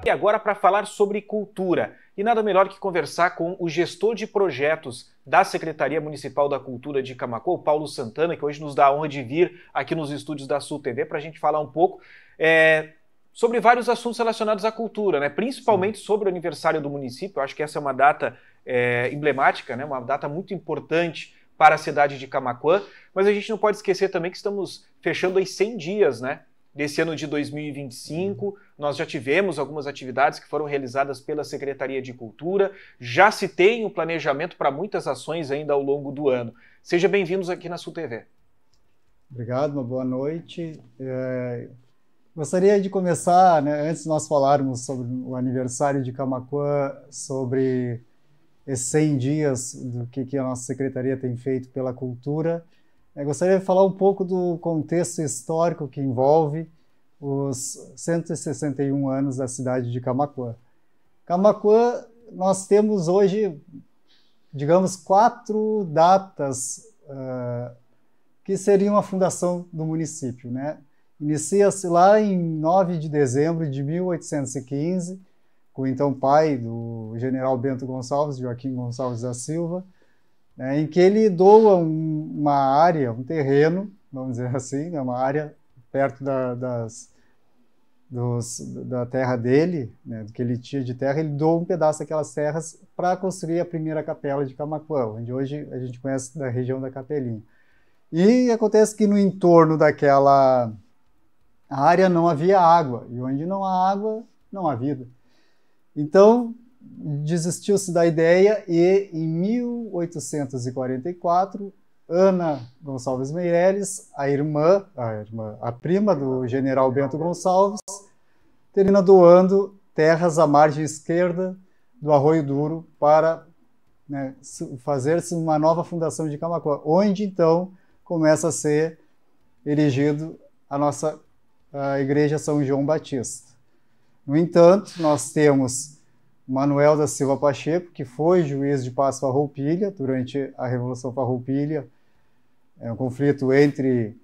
E agora para falar sobre cultura. E nada melhor que conversar com o gestor de projetos da Secretaria Municipal da Cultura de Camaquã, o Paulo Santana, que hoje nos dá a honra de vir aqui nos estúdios da Sul TV para a gente falar um pouco sobre vários assuntos relacionados à cultura, né? Principalmente sobre o aniversário do município. Eu acho que essa é uma data emblemática, né? Uma data muito importante para a cidade de Camaquã, mas a gente não pode esquecer também que estamos fechando aí 100 dias, né? Desse ano de 2025, nós já tivemos algumas atividades que foram realizadas pela Secretaria de Cultura, já se tem um planejamento para muitas ações ainda ao longo do ano. Sejam bem-vindos aqui na Sul TV. Obrigado, uma boa noite. Gostaria de começar, né, antes de nós falarmos sobre o aniversário de Camaquã, sobre esses 100 dias do que a nossa Secretaria tem feito pela cultura. Gostaria de falar um pouco do contexto histórico que envolve os 161 anos da cidade de Camaquã. Camaquã, nós temos hoje, digamos, 4 datas que seriam a fundação do município, né? Inicia-se lá em 9 de dezembro de 1815, com o então pai do general Bento Gonçalves, Joaquim Gonçalves da Silva, em que ele doa uma área, um terreno, vamos dizer assim, uma área perto da terra dele, né, do que ele tinha de terra, ele doa um pedaço daquelas terras para construir a primeira capela de Camaquã, onde hoje a gente conhece da região da Capelinha. E acontece que no entorno daquela área não havia água, e onde não há água, não há vida. Então, desistiu-se da ideia e, em 1844, Ana Gonçalves Meireles, a prima do general Bento Gonçalves, termina doando terras à margem esquerda do Arroio Duro para, né, fazer-se uma nova fundação de Camaquã, onde, então, começa a ser erigido a Igreja São João Batista. No entanto, nós temos Manuel da Silva Pacheco, que foi juiz de paz Farroupilha durante a Revolução Farroupilha, um conflito entre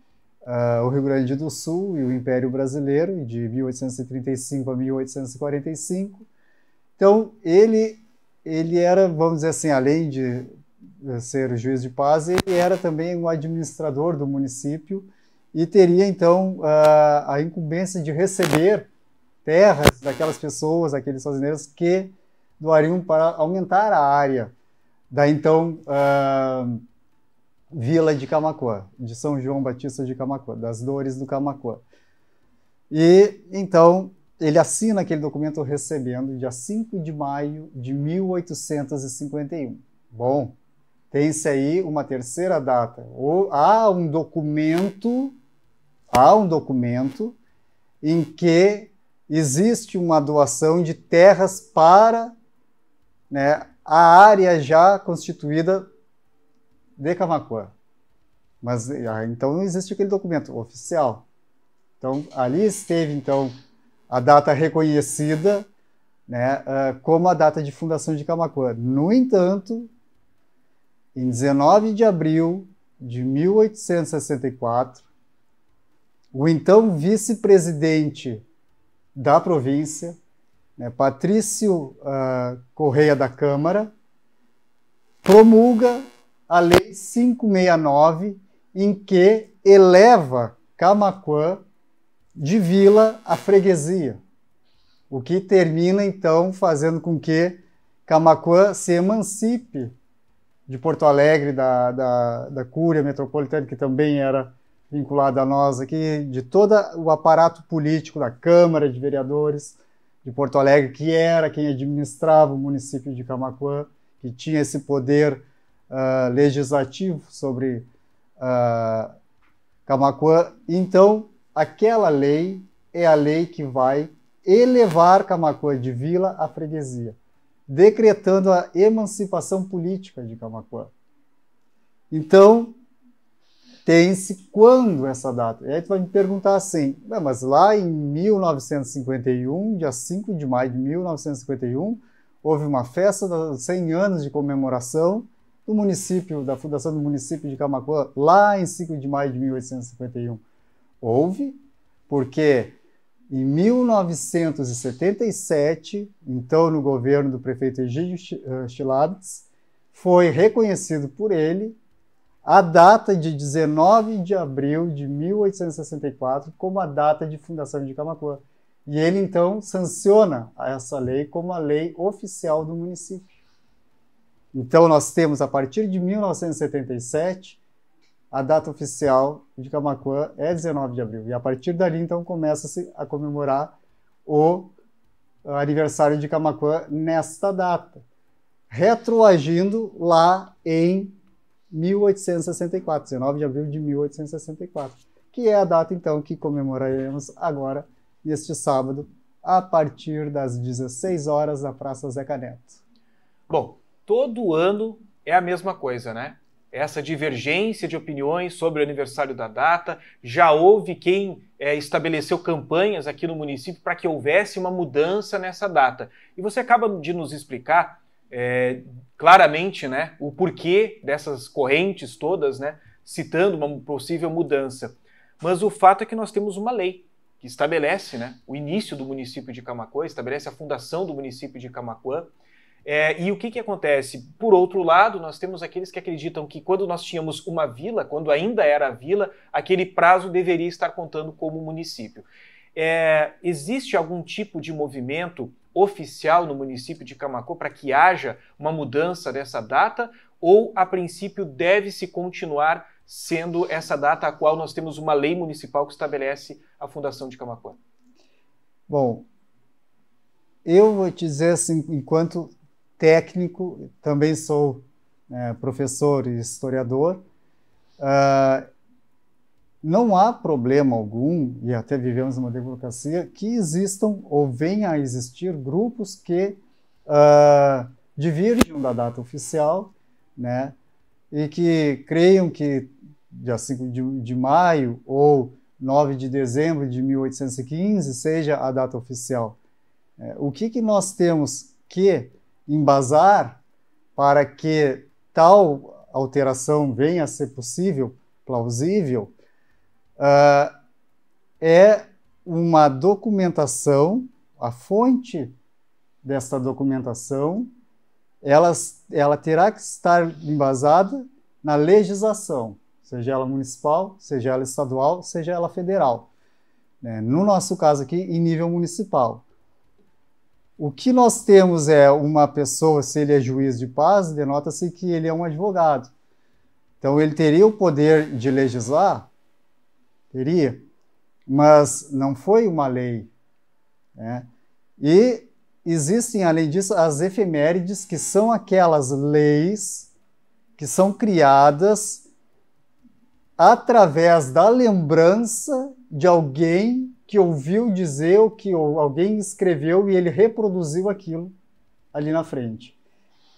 o Rio Grande do Sul e o Império Brasileiro, de 1835 a 1845. Então, ele era, vamos dizer assim, além de ser o juiz de paz, ele era também um administrador do município e teria, então, a incumbência de receber terras daquelas pessoas, aqueles fazendeiros que doariam para aumentar a área da então Vila de Camaquã, de São João Batista de Camaquã, das Dores do Camaquã. E então ele assina aquele documento recebendo dia 5 de maio de 1851. Bom, tem-se aí uma terceira data. Há um documento em que existe uma doação de terras para, né, a área já constituída de Camaquã. Mas então não existe aquele documento oficial. Então ali esteve então a data reconhecida, né, como a data de fundação de Camaquã. No entanto, em 19 de abril de 1864, o então vice-presidente da província, né, Patrício Correia da Câmara, promulga a Lei 569, em que eleva Camaquã de vila a freguesia, o que termina, então, fazendo com que Camaquã se emancipe de Porto Alegre, da Cúria Metropolitana, que também era vinculada a nós aqui, de todo o aparato político da Câmara de Vereadores de Porto Alegre, que era quem administrava o município de Camaquã, que tinha esse poder legislativo sobre Camaquã. Então, aquela lei é a lei que vai elevar Camaquã de vila a freguesia, decretando a emancipação política de Camaquã. Então, tem-se quando essa data? E aí tu vai me perguntar assim, mas lá em 1951, dia 5 de maio de 1951, houve uma festa dos 100 anos de comemoração do município, da fundação do município de Camaquã, lá em 5 de maio de 1851. Houve, porque em 1977, então no governo do prefeito Egídio Chilades, foi reconhecido por ele a data de 19 de abril de 1864 como a data de fundação de Camaquã. E ele, então, sanciona essa lei como a lei oficial do município. Então, nós temos, a partir de 1977, a data oficial de Camaquã é 19 de abril. E a partir dali, então, começa-se a comemorar o aniversário de Camaquã nesta data, retroagindo lá em 1864, 19 de abril de 1864, que é a data, então, que comemoraremos agora, neste sábado, a partir das 16 horas, na Praça Zeca Neto. Bom, todo ano é a mesma coisa, né? Essa divergência de opiniões sobre o aniversário da data. Já houve quem estabeleceu campanhas aqui no município para que houvesse uma mudança nessa data. E você acaba de nos explicar claramente, né, o porquê dessas correntes todas, né, citando uma possível mudança. Mas o fato é que nós temos uma lei que estabelece, né, o início do município de Camaquã, estabelece a fundação do município de Camaquã. E o que acontece? Por outro lado, nós temos aqueles que acreditam que quando nós tínhamos uma vila, quando ainda era vila, aquele prazo deveria estar contando como município. Existe algum tipo de movimento oficial no município de Camaquã para que haja uma mudança dessa data, ou a princípio deve-se continuar sendo essa data a qual nós temos uma lei municipal que estabelece a fundação de Camaquã? Bom, eu vou te dizer assim, enquanto técnico, também sou professor e historiador, não há problema algum, e até vivemos numa democracia, que existam ou venham a existir grupos que divergem da data oficial, né, e que creiam que dia 5 de maio ou 9 de dezembro de 1815 seja a data oficial. O que nós temos que embasar para que tal alteração venha a ser possível, plausível, é uma documentação, a fonte desta documentação, ela terá que estar embasada na legislação, seja ela municipal, seja ela estadual, seja ela federal. No nosso caso aqui, em nível municipal. O que nós temos é uma pessoa, se ele é juiz de paz, denota-se que ele é um advogado. Então, ele teria o poder de legislar? Teria, mas não foi uma lei, né? E existem, além disso, as efemérides, que são aquelas leis que são criadas através da lembrança de alguém que ouviu dizer o que alguém escreveu e ele reproduziu aquilo ali na frente.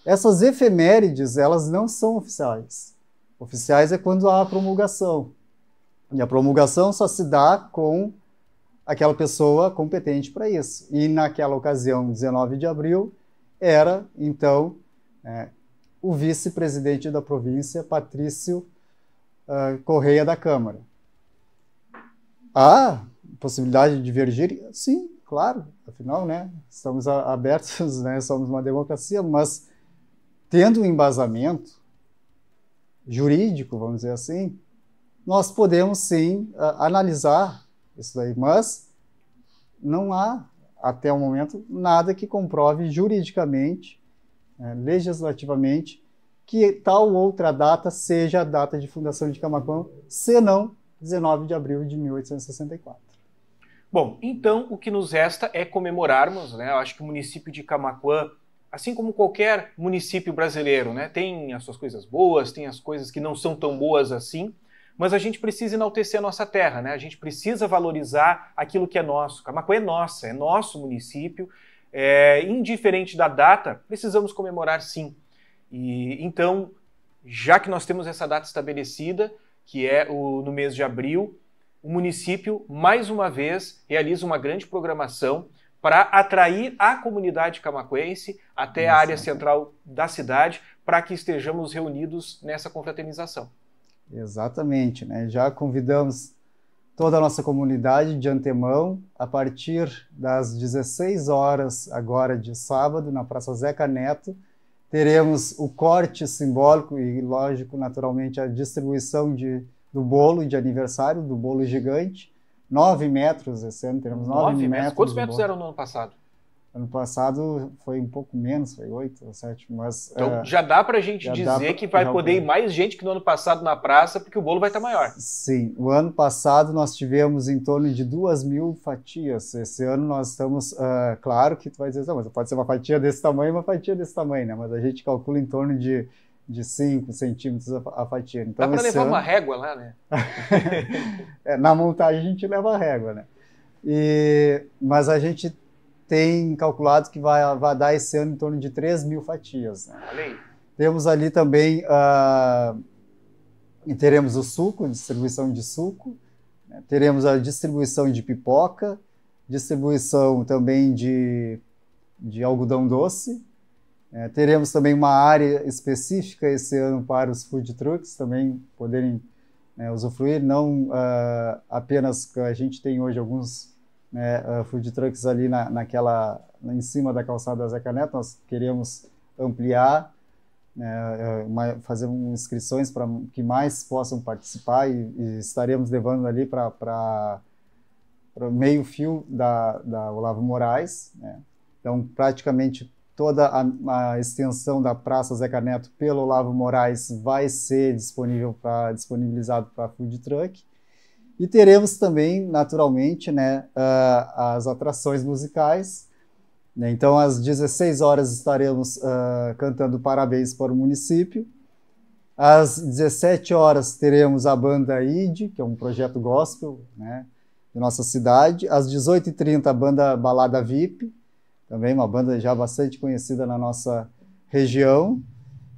Essas efemérides, elas não são oficiais. Oficiais é quando há a promulgação. E a promulgação só se dá com aquela pessoa competente para isso. E naquela ocasião, 19 de abril, era, então, o vice-presidente da província, Patrício Correia da Câmara. Há possibilidade de divergir? Sim, claro. Afinal, né, estamos abertos, né, somos uma democracia, mas tendo um embasamento jurídico, vamos dizer assim, nós podemos, sim, analisar isso daí, mas não há, até o momento, nada que comprove juridicamente, legislativamente, que tal outra data seja a data de fundação de Camaquã, senão 19 de abril de 1864. Bom, então o que nos resta é comemorarmos, né? Eu acho que o município de Camaquã, assim como qualquer município brasileiro, né, tem as suas coisas boas, tem as coisas que não são tão boas assim, mas a gente precisa enaltecer a nossa terra, né? A gente precisa valorizar aquilo que é nosso. Camaquã é nossa, é nosso município. Indiferente da data, precisamos comemorar sim. E então, já que nós temos essa data estabelecida, que é no mês de abril, o município, mais uma vez, realiza uma grande programação para atrair a comunidade camaquense até a área central da cidade, para que estejamos reunidos nessa confraternização. Exatamente, né? Já convidamos toda a nossa comunidade de antemão, a partir das 16 horas agora de sábado, na Praça Zeca Neto, teremos o corte simbólico e, lógico, naturalmente, a distribuição do bolo de aniversário, do bolo gigante. 9 metros esse ano, teremos 9 metros. Quantos metros eram no ano passado? Ano passado foi um pouco menos, foi 8 ou 7, mas... Então já dá para a gente dizer que vai poder ir mais gente que no ano passado na praça, porque o bolo vai estar maior. Sim, o ano passado nós tivemos em torno de 2.000 fatias. Esse ano nós estamos, claro que tu vai dizer, não, mas pode ser uma fatia desse tamanho e uma fatia desse tamanho, né? Mas a gente calcula em torno de 5 centímetros a fatia. Então, dá para levar uma régua lá, né? Na montagem a gente leva a régua, né? Mas a gente tem calculado que vai dar esse ano em torno de 3.000 fatias. Né? Olha aí. Temos ali também, teremos o suco, distribuição de suco, né? Teremos a distribuição de pipoca, distribuição também de algodão doce, teremos também uma área específica esse ano para os food trucks também poderem usufruir, não apenas que a gente tem hoje alguns food trucks ali em cima da calçada da Zeca Neto. Nós queremos ampliar, fazer inscrições para que mais possam participar e estaremos levando ali para o meio fio da Olavo Moraes, né? Então, praticamente toda a extensão da Praça Zeca Neto pelo Olavo Moraes vai ser disponibilizado para food truck. E teremos também, naturalmente, né, as atrações musicais. Né? Então, às 16 horas estaremos cantando Parabéns para o Município. Às 17 horas teremos a banda ID, que é um projeto gospel, né, de nossa cidade. Às 18h30 a banda Balada VIP, também uma banda já bastante conhecida na nossa região.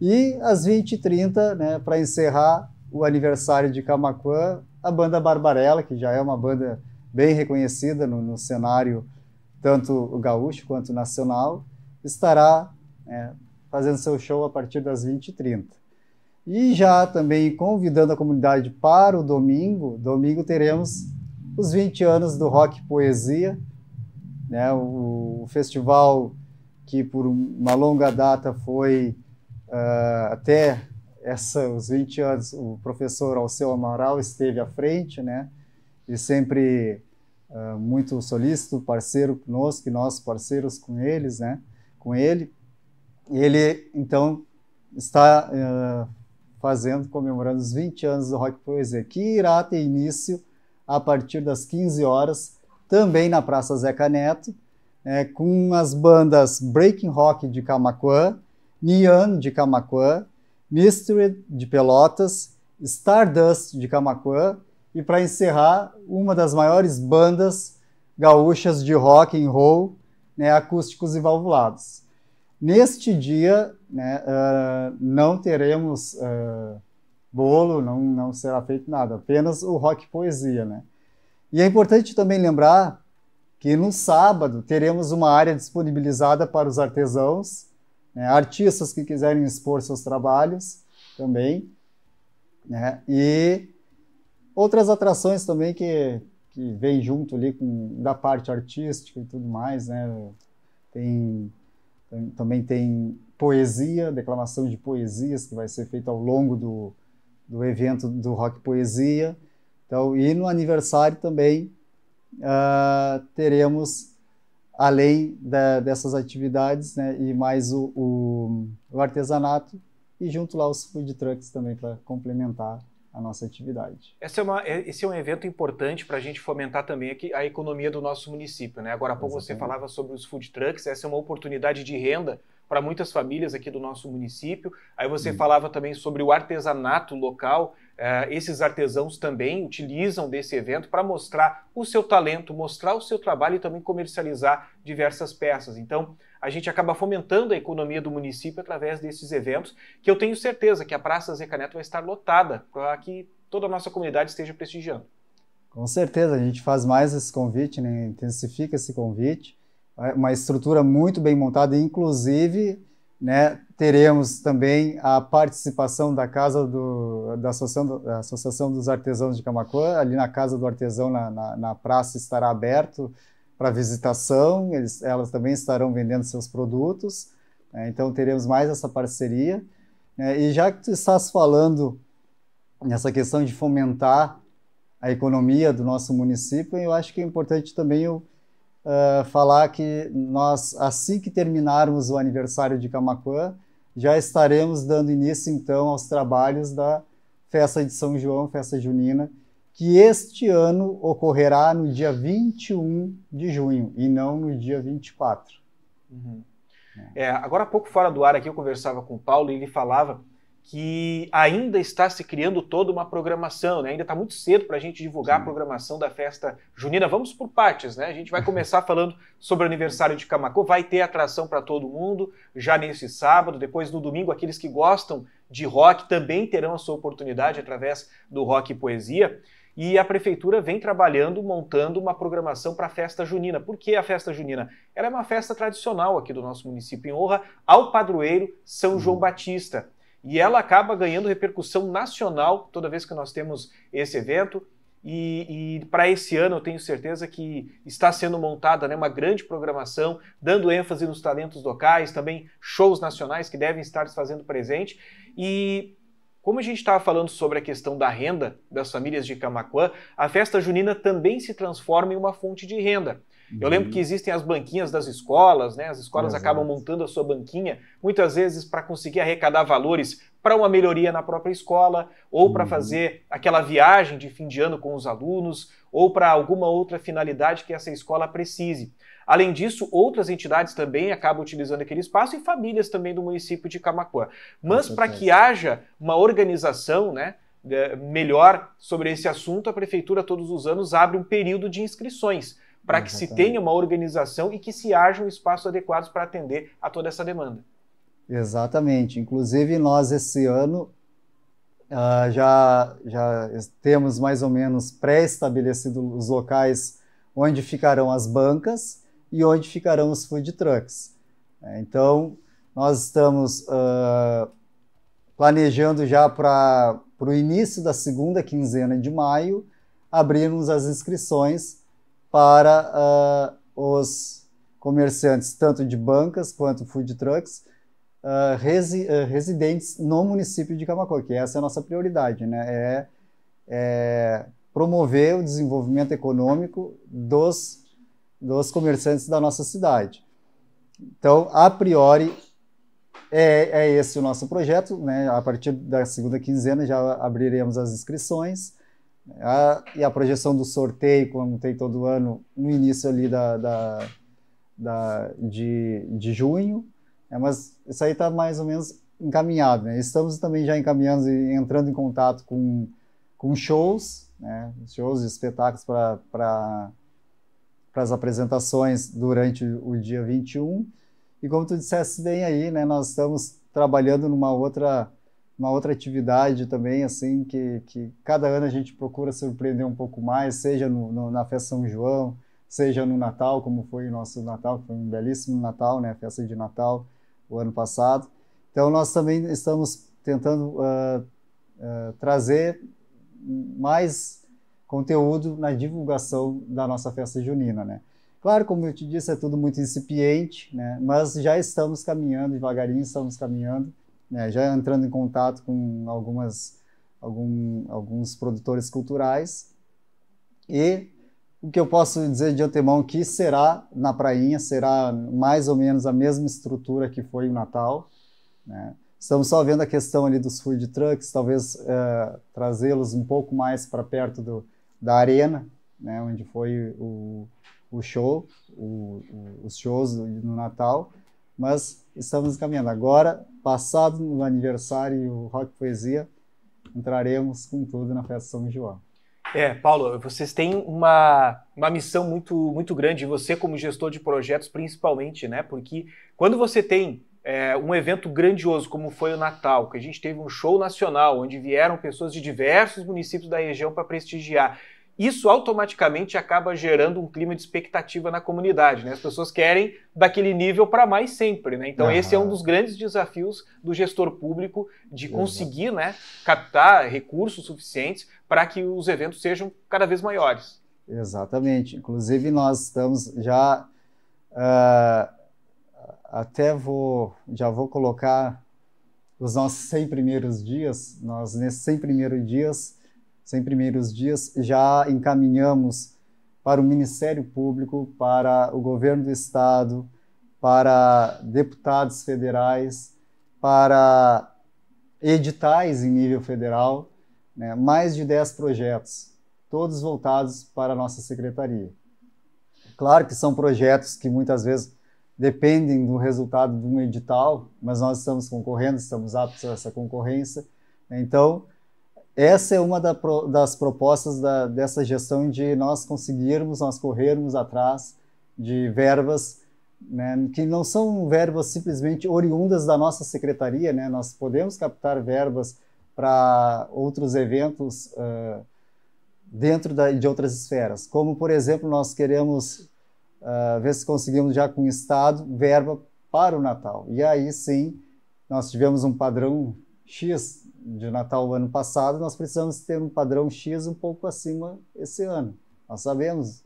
E às 20h30, né, para encerrar o aniversário de Camaquã, a banda Barbarella, que já é uma banda bem reconhecida no cenário tanto o gaúcho quanto nacional, estará fazendo seu show a partir das 20h30. E já também convidando a comunidade para o domingo teremos os 20 anos do Rock Poesia, né, o festival que por uma longa data foi até os 20 anos, o professor Alceu Amaral esteve à frente, né? E sempre muito solícito, parceiro conosco, e nós parceiros com eles, né? Com ele. Ele, então, está comemorando os 20 anos do Rock Poesia, que irá ter início a partir das 15 horas, também na Praça Zeca Neto, com as bandas Breaking Rock de Camaquã, Nian de Camaquã, Mystery de Pelotas, Stardust de Camaquã e, para encerrar, uma das maiores bandas gaúchas de rock and roll, né, acústicos e valvulados. Neste dia, né, não teremos bolo, não será feito nada, apenas o Rock Poesia. Né? E é importante também lembrar que no sábado teremos uma área disponibilizada para os artesãos, artistas que quiserem expor seus trabalhos também, né? E outras atrações também que vêm junto ali da parte artística e tudo mais, né? Também tem poesia, declamação de poesias que vai ser feita ao longo do evento do Rock Poesia. Então, e no aniversário também teremos, além dessas atividades, né, e mais o artesanato, e junto lá os food trucks também para complementar a nossa atividade. Esse é um evento importante para a gente fomentar também aqui a economia do nosso município, né? Agora há pouco você falava sobre os food trucks, essa é uma oportunidade de renda para muitas famílias aqui do nosso município. Aí você falava também sobre o artesanato local. Esses artesãos também utilizam desse evento para mostrar o seu talento, mostrar o seu trabalho e também comercializar diversas peças. Então, a gente acaba fomentando a economia do município através desses eventos, que eu tenho certeza que a Praça Zeca Neto vai estar lotada para que toda a nossa comunidade esteja prestigiando. Com certeza, a gente faz mais esse convite, né? Intensifica esse convite. Uma estrutura muito bem montada, inclusive né? Teremos também a participação da Associação dos Artesãos de Camaquã, ali na Casa do Artesão, na praça, estará aberto para visitação, elas também estarão vendendo seus produtos, né? Então teremos mais essa parceria, né? E já que tu estás falando nessa questão de fomentar a economia do nosso município, eu acho que é importante também falar que nós, assim que terminarmos o aniversário de Camaquã, já estaremos dando início, então, aos trabalhos da Festa de São João, Festa Junina, que este ano ocorrerá no dia 21 de junho, e não no dia 24. Uhum. Agora há pouco, fora do ar, aqui eu conversava com o Paulo e ele falava que ainda está se criando toda uma programação, né? Ainda está muito cedo para a gente divulgar a programação da festa junina. Vamos por partes, né? A gente vai começar falando sobre o aniversário de Camaquã, vai ter atração para todo mundo já nesse sábado, depois no domingo aqueles que gostam de rock também terão a sua oportunidade através do Rock e Poesia. E a prefeitura vem trabalhando, montando uma programação para a festa junina. Por que a festa junina? Ela é uma festa tradicional aqui do nosso município, em honra ao padroeiro São João Batista. E ela acaba ganhando repercussão nacional toda vez que nós temos esse evento. E para esse ano eu tenho certeza que está sendo montada, né, uma grande programação, dando ênfase nos talentos locais, também shows nacionais que devem estar se fazendo presente. E como a gente estava falando sobre a questão da renda das famílias de Camaquã, a festa junina também se transforma em uma fonte de renda. Eu lembro que existem as banquinhas das escolas, né? As escolas acabam montando a sua banquinha, muitas vezes para conseguir arrecadar valores para uma melhoria na própria escola, ou para fazer aquela viagem de fim de ano com os alunos, ou para alguma outra finalidade que essa escola precise. Além disso, outras entidades também acabam utilizando aquele espaço e famílias também do município de Camaquã. Mas para que haja uma organização, né, melhor sobre esse assunto, a prefeitura todos os anos abre um período de inscrições, para que se tenha uma organização e que se haja um espaço adequado para atender a toda essa demanda. Exatamente. Inclusive, nós esse ano já temos mais ou menos pré-estabelecidos os locais onde ficarão as bancas e onde ficarão os food trucks. Então, nós estamos planejando já para o início da segunda quinzena de maio, abrirmos as inscrições para os comerciantes, tanto de bancas quanto food trucks, residentes no município de Camaquã, que essa é a nossa prioridade, né? Promover o desenvolvimento econômico dos comerciantes da nossa cidade. Então, a priori, é esse o nosso projeto, né? A partir da segunda quinzena já abriremos as inscrições, e a projeção do sorteio, como tem todo ano, no início ali de junho, mas isso aí está mais ou menos encaminhado, né? Estamos também já encaminhando e entrando em contato com shows, né? Shows e espetáculos para as apresentações durante o dia 21, e como tu disseste bem aí, né, nós estamos trabalhando numa outra atividade também, assim, que cada ano a gente procura surpreender um pouco mais, seja na festa São João, seja no Natal, como foi o nosso Natal, que foi um belíssimo Natal, né, a festa de Natal, o ano passado. Então, nós também estamos tentando trazer mais conteúdo na divulgação da nossa festa junina, né. Claro, como eu te disse, é tudo muito incipiente, né, mas já estamos caminhando, devagarinho estamos caminhando, já entrando em contato com alguns produtores culturais, e o que eu posso dizer de antemão que será na prainha, será mais ou menos a mesma estrutura que foi o Natal, né? Estamos só vendo a questão ali dos food trucks, talvez trazê-los um pouco mais para perto da arena, né, onde foi o show, os shows no Natal, mas estamos caminhando. Agora, passado o aniversário e o Rock Poesia, entraremos com tudo na festa São João. Paulo, vocês têm uma missão muito, muito grande, você como gestor de projetos principalmente, né? Porque quando você tem um evento grandioso como foi o Natal, que a gente teve um show nacional, onde vieram pessoas de diversos municípios da região para prestigiar, isso automaticamente acaba gerando um clima de expectativa na comunidade, né? As pessoas querem daquele nível para mais sempre, né? Então esse é um dos grandes desafios do gestor público, de conseguir, né, captar recursos suficientes para que os eventos sejam cada vez maiores. Exatamente. Inclusive nós estamos já já vou colocar os nossos 100 primeiros dias. Nós nesses 100 primeiros dias já encaminhamos para o Ministério Público, para o Governo do Estado, para deputados federais, para editais em nível federal, né, mais de 10 projetos, todos voltados para a nossa secretaria. Claro que são projetos que muitas vezes dependem do resultado de um edital, mas nós estamos concorrendo, estamos aptos a essa concorrência. Então, essa é uma das propostas dessa gestão, de nós corrermos atrás de verbas, né, que não são verbas simplesmente oriundas da nossa secretaria, né? Nós podemos captar verbas para outros eventos dentro de outras esferas, como, por exemplo, nós queremos ver se conseguimos já com o Estado verba para o Natal. E aí sim, nós tivemos um padrão X de Natal o ano passado, nós precisamos ter um padrão X um pouco acima esse ano. Nós sabemos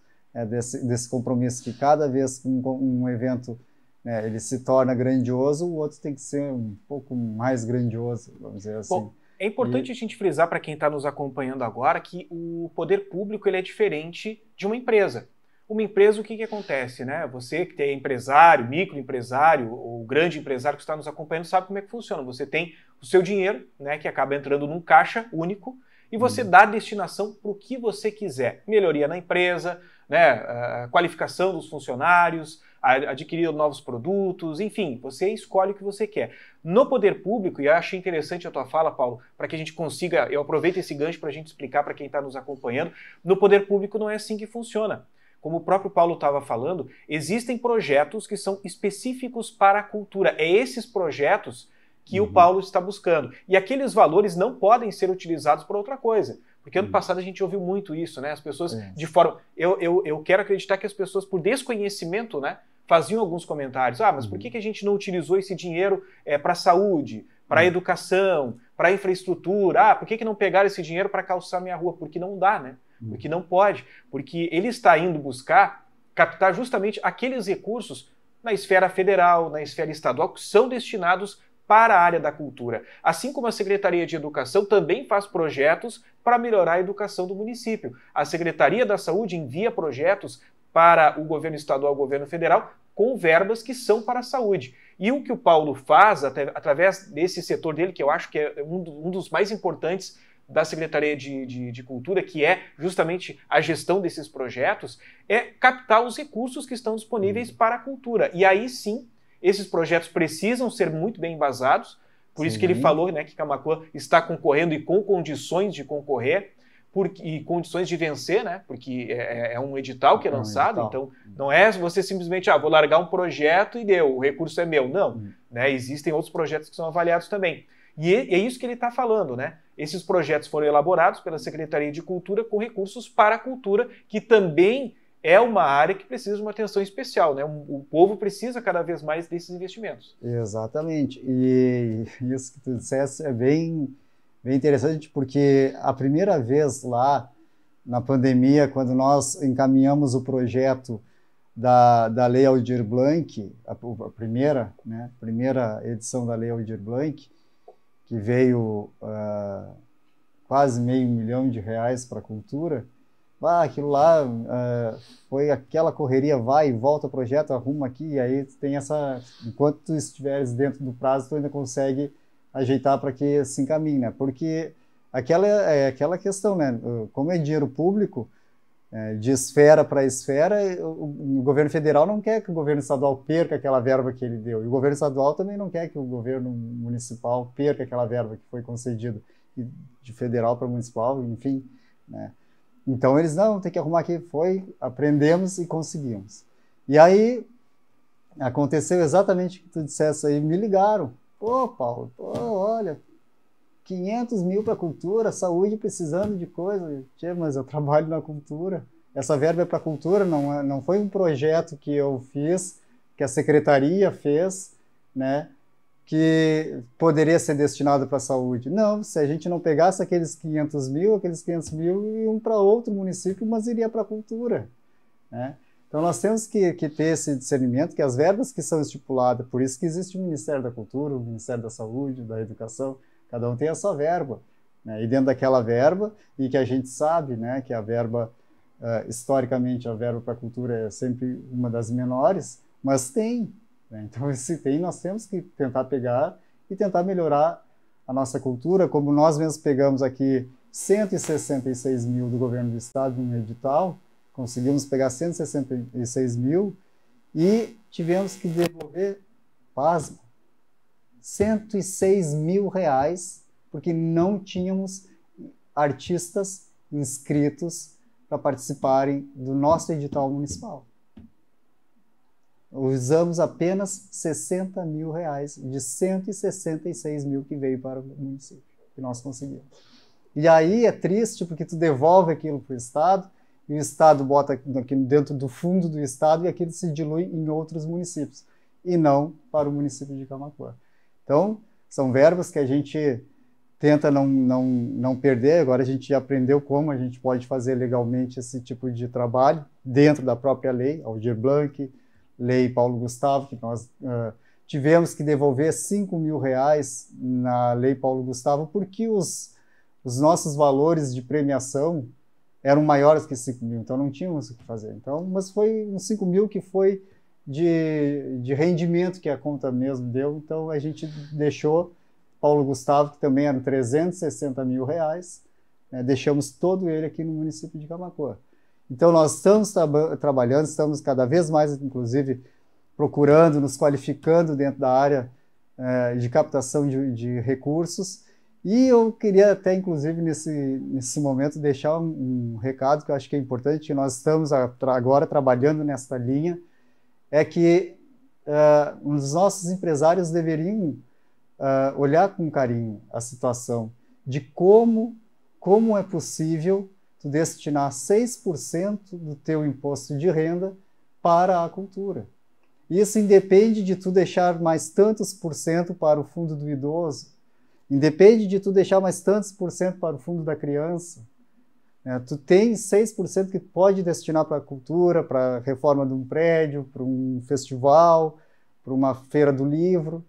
desse compromisso, que cada vez que um evento, né, ele se torna grandioso, o outro tem que ser um pouco mais grandioso, vamos dizer assim. Bom, é importante a gente frisar para quem está nos acompanhando agora que o poder público ele é diferente de uma empresa. Uma empresa, o que acontece, né? Você que é empresário, microempresário ou grande empresário que está nos acompanhando sabe como é que funciona. Você tem o seu dinheiro, né, que acaba entrando num caixa único, e você dá destinação para o que você quiser. Melhoria na empresa, né, a qualificação dos funcionários, adquirir novos produtos, enfim, você escolhe o que você quer. No poder público, e eu achei interessante a tua fala, Paulo, para que a gente consiga, eu aproveito esse gancho para a gente explicar para quem está nos acompanhando, no poder público não é assim que funciona. Como o próprio Paulo estava falando, existem projetos que são específicos para a cultura. É esses projetos que o Paulo está buscando. E aqueles valores não podem ser utilizados para outra coisa. Porque ano passado a gente ouviu muito isso, né? As pessoas de forma... Eu quero acreditar que as pessoas, por desconhecimento, né, faziam alguns comentários. Ah, mas por que a gente não utilizou esse dinheiro para a saúde, para a educação, para a infraestrutura? Ah, por que não pegaram esse dinheiro para calçar minha rua? Porque não dá, né? Porque não pode. Porque ele está indo buscar captar justamente aqueles recursos na esfera federal, na esfera estadual, que são destinados para a área da cultura. Assim como a Secretaria de Educação também faz projetos para melhorar a educação do município. A Secretaria da Saúde envia projetos para o governo estadual e o governo federal com verbas que são para a saúde. E o que o Paulo faz, através desse setor dele, que eu acho que é um dos mais importantes da Secretaria de Cultura, que é justamente a gestão desses projetos, é captar os recursos que estão disponíveis para a cultura. E aí sim, esses projetos precisam ser muito bem embasados, por isso que ele falou, né, que Camaquã está concorrendo e com condições de concorrer, e condições de vencer, né, porque é um edital que é lançado, então não é você simplesmente, vou largar um projeto e deu, o recurso é meu. Não, né, existem outros projetos que são avaliados também. E é isso que ele está falando, né? Esses projetos foram elaborados pela Secretaria de Cultura com recursos para a cultura, que também é uma área que precisa de uma atenção especial, né? O povo precisa cada vez mais desses investimentos. Exatamente. E isso que tu disseste é bem interessante, porque a primeira vez lá na pandemia, quando nós encaminhamos o projeto da Lei Aldir Blanc, a primeira edição da Lei Aldir Blanc, que veio quase R$500 milhão para a cultura, aquilo lá foi aquela correria, vai e volta o projeto, arruma aqui, e aí tem enquanto tu estiveres dentro do prazo, tu ainda consegue ajeitar para que se encaminhe, né? Porque aquela questão, né? Como é dinheiro público, de esfera para esfera, o governo federal não quer que o governo estadual perca aquela verba que ele deu, e o governo estadual também não quer que o governo municipal perca aquela verba que foi concedida, de federal para municipal, enfim, né? Então eles, não, tem que arrumar aqui, aprendemos e conseguimos. E aí, aconteceu exatamente o que tu dissesse aí, me ligaram, Paulo, olha, 500 mil para cultura, saúde precisando de coisa. Tchê, mas eu trabalho na cultura. Essa verba é para cultura, não foi um projeto que eu fiz, que a secretaria fez, né, que poderia ser destinado para a saúde. Não, se a gente não pegasse aqueles 500 mil iam para outro município, mas iria para a cultura, né? Então nós temos que ter esse discernimento que as verbas que são estipuladas, por isso que existe o Ministério da Cultura, o Ministério da Saúde, da Educação, cada um tem a sua verba, né? E dentro daquela verba, e que a gente sabe, né, que a verba, historicamente, a verba para a cultura é sempre uma das menores, mas tem, né? Então, se tem, nós temos que tentar pegar e tentar melhorar a nossa cultura, como nós mesmos pegamos aqui 166 mil do governo do estado no edital, conseguimos pegar 166 mil e tivemos que devolver, pasmo, 106 mil reais, porque não tínhamos artistas inscritos para participarem do nosso edital municipal. Usamos apenas 60 mil reais de 166 mil que veio para o município, que nós conseguimos. E aí é triste porque tu devolve aquilo para o Estado, e o Estado bota aqui dentro do fundo do Estado e aquilo se dilui em outros municípios, e não para o município de Camaquã. Então, são verbas que a gente tenta não perder. Agora a gente já aprendeu como a gente pode fazer legalmente esse tipo de trabalho dentro da própria lei, Aldir Blanc, Lei Paulo Gustavo, que nós tivemos que devolver 5 mil reais na Lei Paulo Gustavo, porque os nossos valores de premiação eram maiores que 5 mil, então não tínhamos o que fazer. Então, mas foi uns 5 mil que foi de rendimento que a conta mesmo deu, então a gente deixou Paulo Gustavo, que também eram 360 mil reais, né, deixamos todo ele aqui no município de Camaquã. Então nós estamos trabalhando, estamos cada vez mais, inclusive, procurando, nos qualificando dentro da área de captação de recursos. E eu queria até, inclusive, nesse momento, deixar um recado que eu acho que é importante, que nós estamos agora trabalhando nesta linha, é que os nossos empresários deveriam olhar com carinho a situação de como é possível tu destinar 6% do teu imposto de renda para a cultura. Isso independe de tu deixar mais tantos por cento para o fundo do idoso, independe de tu deixar mais tantos por cento para o fundo da criança. Tu tem 6% que pode destinar para a cultura, para a reforma de um prédio, para um festival, para uma feira do livro.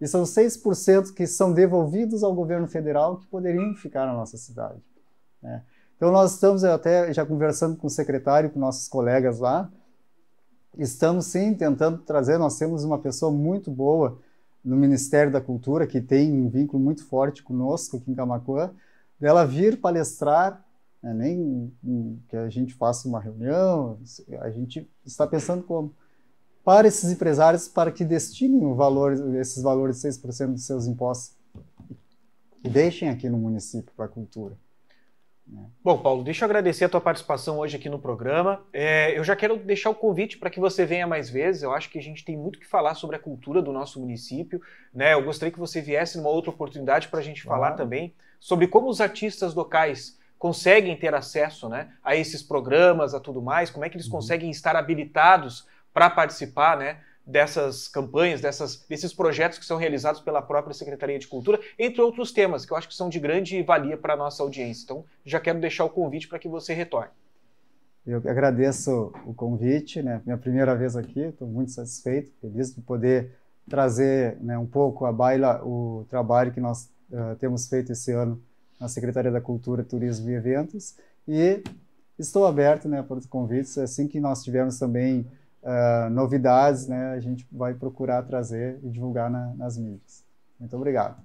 E são 6% que são devolvidos ao governo federal que poderiam ficar na nossa cidade, né? Então nós estamos até já conversando com o secretário, com nossos colegas lá, estamos sim tentando trazer, nós temos uma pessoa muito boa no Ministério da Cultura, que tem um vínculo muito forte conosco aqui em Camaquã, dela vir palestrar, né, nem que a gente faça uma reunião, a gente está pensando como para esses empresários, para que destinem esses valores de 6% dos seus impostos e deixem aqui no município para a cultura. Bom, Paulo, deixa eu agradecer a tua participação hoje aqui no programa. Eu já quero deixar o convite para que você venha mais vezes. Eu acho que a gente tem muito que falar sobre a cultura do nosso município, né? Eu gostaria que você viesse numa outra oportunidade para a gente falar também sobre como os artistas locais conseguem ter acesso, né, a esses programas, a tudo mais, como é que eles conseguem estar habilitados para participar, né, dessas campanhas, desses projetos que são realizados pela própria Secretaria de Cultura, entre outros temas que eu acho que são de grande valia para a nossa audiência. Então, já quero deixar o convite para que você retorne. Eu agradeço o convite, né? Minha primeira vez aqui, estou muito satisfeito, feliz de poder trazer, né, um pouco à baila o trabalho que nós temos feito esse ano na Secretaria da Cultura, Turismo e Eventos, e estou aberto, né, para os convites. Assim que nós tivermos também novidades, né, a gente vai procurar trazer e divulgar nas mídias. Muito obrigado.